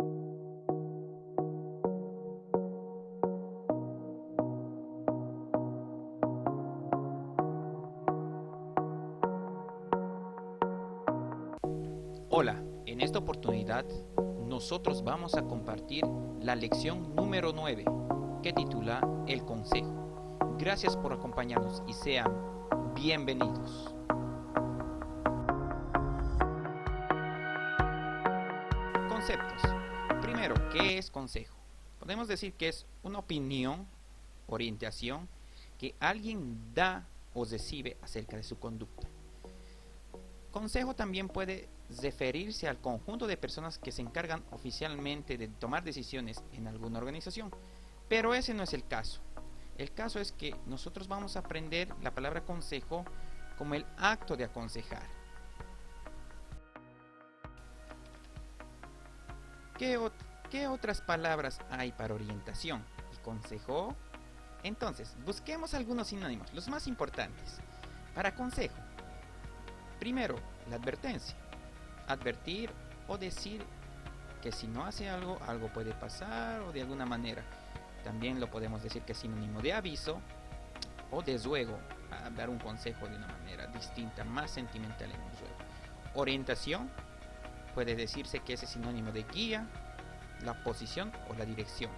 Hola, en esta oportunidad nosotros vamos a compartir la lección número 9 que titula El Consejo. Gracias por acompañarnos y sean bienvenidos. Conceptos. Primero, ¿qué es consejo? Podemos decir que es una opinión, orientación que alguien da o recibe acerca de su conducta. Consejo también puede referirse al conjunto de personas que se encargan oficialmente de tomar decisiones en alguna organización, pero ese no es el caso. El caso es que nosotros vamos a aprender la palabra consejo como el acto de aconsejar. ¿Qué otras palabras hay para orientación y consejo? Entonces, busquemos algunos sinónimos, los más importantes. Para consejo, primero, la advertencia. Advertir o decir que si no hace algo, algo puede pasar o de alguna manera. También lo podemos decir que es sinónimo de aviso o de ruego, a dar un consejo de una manera distinta, más sentimental en un ruego. Orientación, puede decirse que es sinónimo de guía, la posición o la dirección,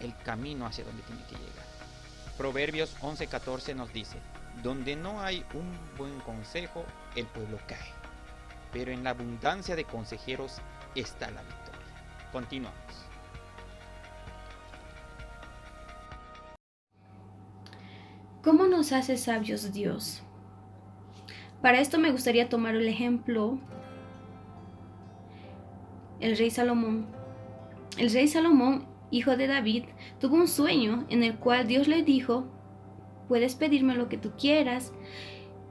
el camino hacia donde tiene que llegar. Proverbios 11:14 nos dice: donde no hay un buen consejo, el pueblo cae, pero en la abundancia de consejeros está la victoria. Continuamos. ¿Cómo nos hace sabios Dios? Para esto me gustaría tomar el ejemplo el rey Salomón. El rey Salomón, hijo de David, tuvo un sueño en el cual Dios le dijo: puedes pedirme lo que tú quieras.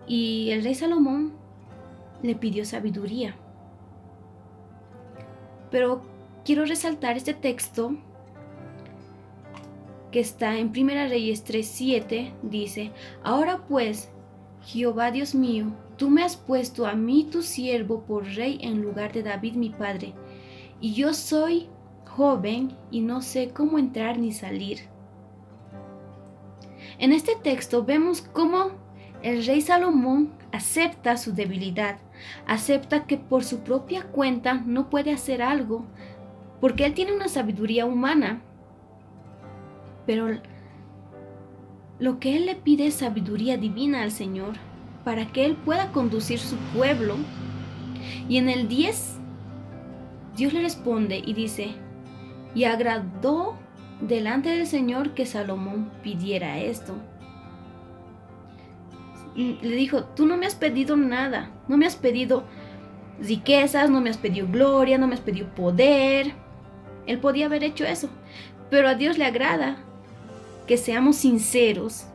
Y el rey Salomón le pidió sabiduría. Pero quiero resaltar este texto que está en 1 Reyes 3:7, dice: ahora pues, Jehová Dios mío, tú me has puesto a mí tu siervo por rey en lugar de David mi padre, y yo soy joven y no sé cómo entrar ni salir. En este texto vemos cómo el rey Salomón acepta su debilidad, acepta que por su propia cuenta no puede hacer algo, porque él tiene una sabiduría humana, pero lo que él le pide es sabiduría divina al Señor para que él pueda conducir su pueblo. Y en el 10, Dios le responde y dice: y agradó delante del Señor que Salomón pidiera esto. Le dijo: tú no me has pedido nada, no me has pedido riquezas, no me has pedido gloria, no me has pedido poder. Él podía haber hecho eso, pero a Dios le agrada que seamos sinceros.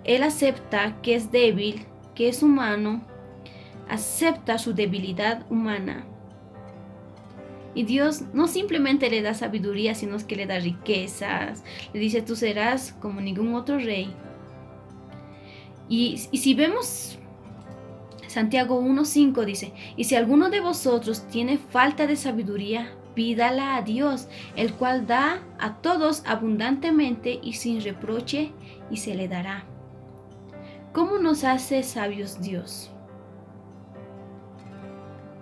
Él acepta que es débil, que es humano, acepta su debilidad humana. Y Dios no simplemente le da sabiduría, sino que le da riquezas. Le dice: tú serás como ningún otro rey. Y si vemos Santiago 1:5 dice: y si alguno de vosotros tiene falta de sabiduría, pídala a Dios, el cual da a todos abundantemente y sin reproche, y se le dará. ¿Cómo nos hace sabios Dios?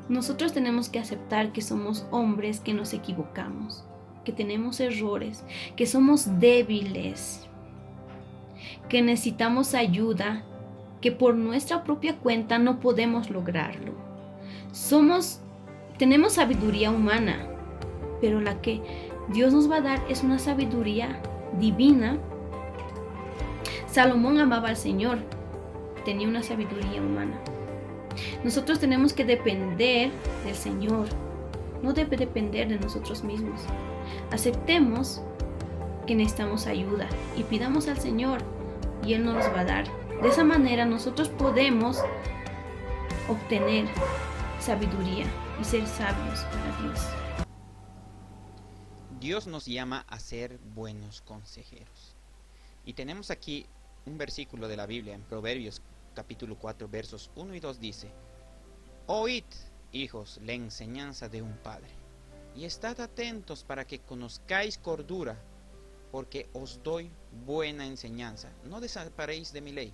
Nosotros tenemos que aceptar que somos hombres, que nos equivocamos, que tenemos errores, que somos débiles, que necesitamos ayuda, que por nuestra propia cuenta no podemos lograrlo. Tenemos sabiduría humana, pero la que Dios nos va a dar es una sabiduría divina. Salomón amaba al Señor, tenía una sabiduría humana. Nosotros tenemos que depender del Señor, no debe depender de nosotros mismos. Aceptemos que necesitamos ayuda y pidamos al Señor y Él nos los va a dar. De esa manera nosotros podemos obtener sabiduría y ser sabios para Dios. Dios nos llama a ser buenos consejeros. Y tenemos aquí un versículo de la Biblia en Proverbios capítulo 4 versos 1 y 2 dice: oíd, hijos, la enseñanza de un padre, y estad atentos para que conozcáis cordura, porque os doy buena enseñanza. No desamparéis de mi ley.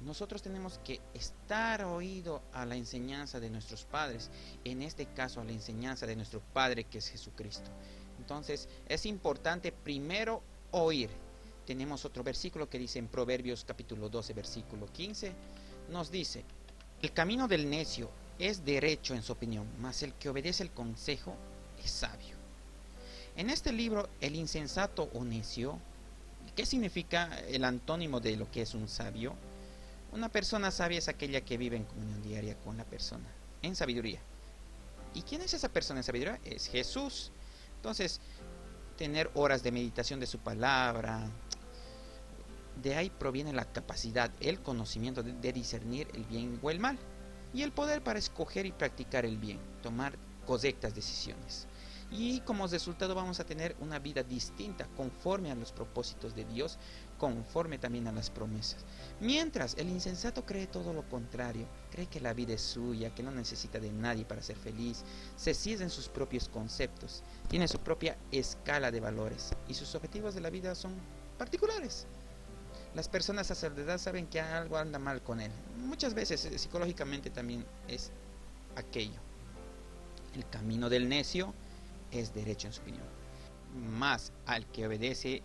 Nosotros tenemos que estar oído a la enseñanza de nuestros padres, en este caso a la enseñanza de nuestro Padre que es Jesucristo. Entonces es importante primero oír. Tenemos otro versículo que dice en Proverbios capítulo 12 versículo 15, nos dice: el camino del necio es derecho en su opinión, mas el que obedece el consejo es sabio. En este libro, el insensato o necio, ¿qué significa el antónimo de lo que es un sabio? Una persona sabia es aquella que vive en comunión diaria con la persona, en sabiduría. ¿Y quién es esa persona en sabiduría? Es Jesús. Entonces, tener horas de meditación de su palabra, de ahí proviene la capacidad, el conocimiento de discernir el bien o el mal, y el poder para escoger y practicar el bien, tomar correctas decisiones. Y como resultado vamos a tener una vida distinta, conforme a los propósitos de Dios, conforme también a las promesas. Mientras el insensato cree todo lo contrario, cree que la vida es suya, que no necesita de nadie para ser feliz, se cierra en sus propios conceptos, tiene su propia escala de valores y sus objetivos de la vida son particulares. Las personas a su edad saben que algo anda mal con él. Muchas veces psicológicamente también es aquello. El camino del necio es derecho en su opinión, mas al que obedece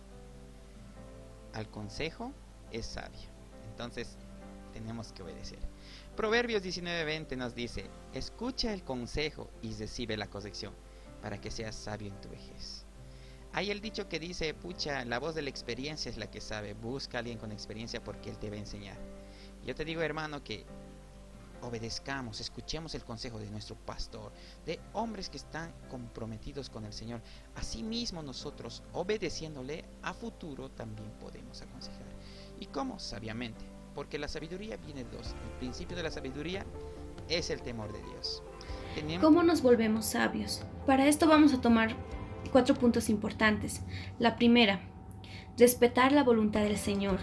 al consejo es sabio. Entonces tenemos que obedecer. Proverbios 19:20 nos dice: escucha el consejo y recibe la corrección, para que seas sabio en tu vejez. Hay el dicho que dice: pucha, la voz de la experiencia es la que sabe. Busca a alguien con experiencia porque él te va a enseñar. Yo te digo, hermano, que obedezcamos, escuchemos el consejo de nuestro pastor, de hombres que están comprometidos con el Señor. Asimismo nosotros, obedeciéndole, a futuro también podemos aconsejar. ¿Y cómo? Sabiamente, porque la sabiduría viene de dos. El principio de la sabiduría es el temor de Dios. ¿Cómo nos volvemos sabios? Para esto vamos a tomar 4 puntos importantes. La primera, respetar la voluntad del Señor.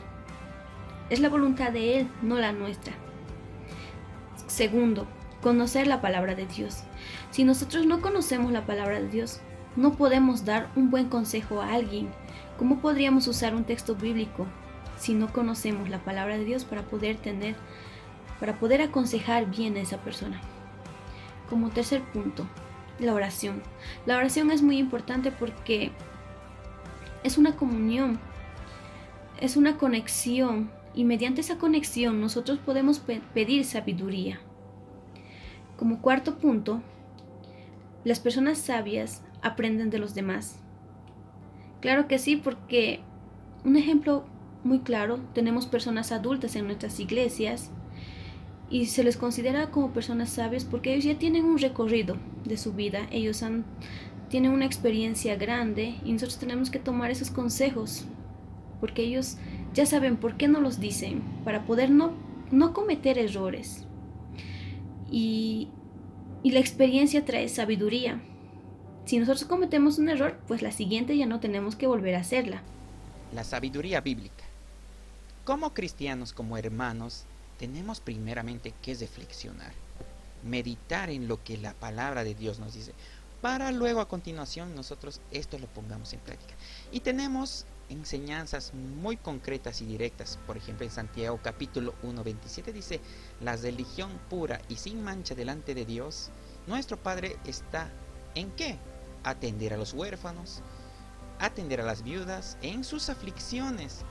Es la voluntad de Él, no la nuestra. Segundo, conocer la palabra de Dios. Si nosotros no conocemos la palabra de Dios, no podemos dar un buen consejo a alguien. ¿Cómo podríamos usar un texto bíblico si no conocemos la palabra de Dios para poder aconsejar bien a esa persona? Como tercer punto, la oración. La oración es muy importante porque es una comunión, es una conexión, y mediante esa conexión nosotros podemos pedir sabiduría. Como cuarto punto, las personas sabias aprenden de los demás. Claro que sí, porque un ejemplo muy claro, tenemos personas adultas en nuestras iglesias y se les considera como personas sabias porque ellos ya tienen un recorrido de su vida, ellos tienen una experiencia grande y nosotros tenemos que tomar esos consejos porque ellos ya saben por qué no los dicen, para poder no cometer errores. Y la experiencia trae sabiduría. Si nosotros cometemos un error, pues la siguiente ya no tenemos que volver a hacerla. La sabiduría bíblica. Como cristianos, como hermanos, tenemos primeramente que reflexionar, meditar en lo que la palabra de Dios nos dice, para luego a continuación nosotros esto lo pongamos en práctica. Y tenemos enseñanzas muy concretas y directas. Por ejemplo, en Santiago capítulo 1:27 dice: la religión pura y sin mancha delante de Dios, nuestro Padre, está ¿en qué? Atender a los huérfanos, atender a las viudas en sus aflicciones,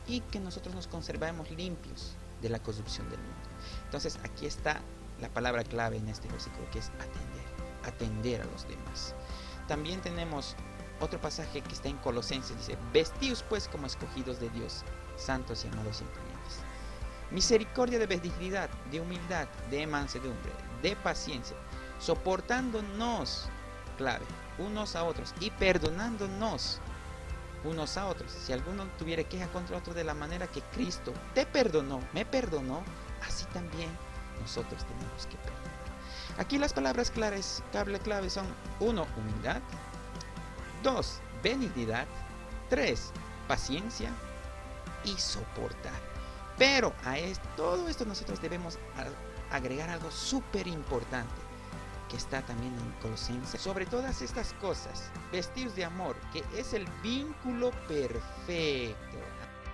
y que nosotros nos conservemos limpios de la corrupción del mundo. Entonces aquí está la palabra clave en este versículo, que es atender a los demás. También tenemos otro pasaje que está en Colosenses, dice: vestíos pues como escogidos de Dios, santos y amados y entrañables. Misericordia, de benignidad, de humildad, de mansedumbre, de paciencia, soportándonos, clave, unos a otros y perdonándonos unos a otros. Si alguno tuviera queja contra otro, de la manera que Cristo te perdonó, me perdonó, así también nosotros tenemos que perdonar. Aquí las palabras clave son: 1, humildad; 2, benignidad; 3, paciencia; y soportar. Pero a todo esto nosotros debemos agregar algo súper importante, que está también en Colosenses. Sobre todas estas cosas, vestidos de amor, que es el vínculo perfecto.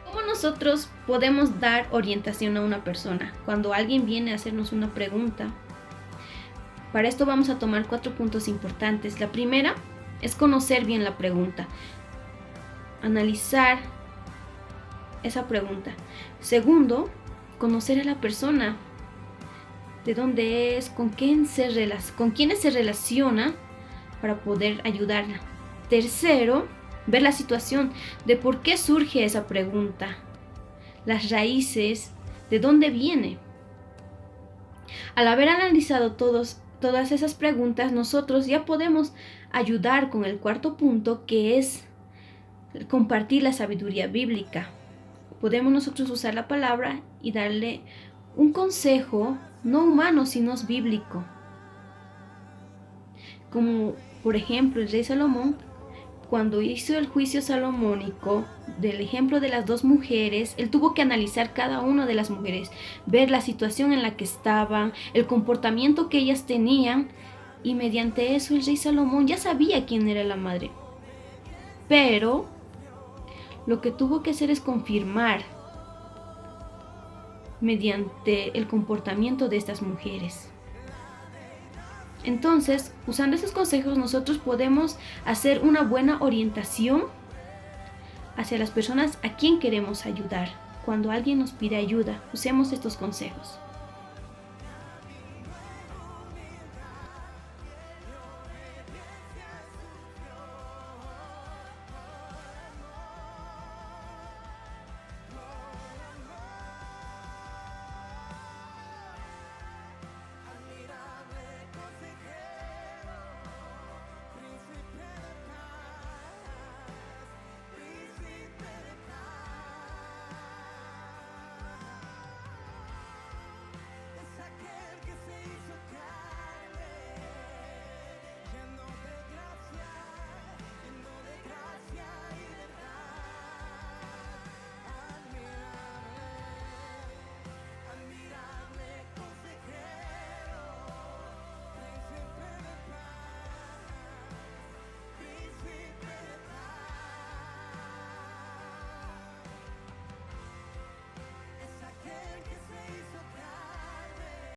¿Cómo nosotros podemos dar orientación a una persona cuando alguien viene a hacernos una pregunta? Para esto vamos a tomar 4 puntos importantes. La primera es conocer bien la pregunta, analizar esa pregunta. Segundo, conocer a la persona, de dónde es, con quiénes se relaciona para poder ayudarla. Tercero, ver la situación de por qué surge esa pregunta, las raíces, de dónde viene. Al haber analizado todas esas preguntas, nosotros ya podemos ayudar con el 4 punto, que es compartir la sabiduría bíblica. Podemos nosotros usar la palabra y darle un consejo no humano, sino bíblico. Como por ejemplo el rey Salomón, cuando hizo el juicio salomónico del ejemplo de las 2 mujeres, él tuvo que analizar cada una de las mujeres, ver la situación en la que estaban, el comportamiento que ellas tenían, y mediante eso el rey Salomón ya sabía quién era la madre. Pero lo que tuvo que hacer es confirmar mediante el comportamiento de estas mujeres. Entonces, usando esos consejos, nosotros podemos hacer una buena orientación hacia las personas a quien queremos ayudar. Cuando alguien nos pide ayuda, usemos estos consejos.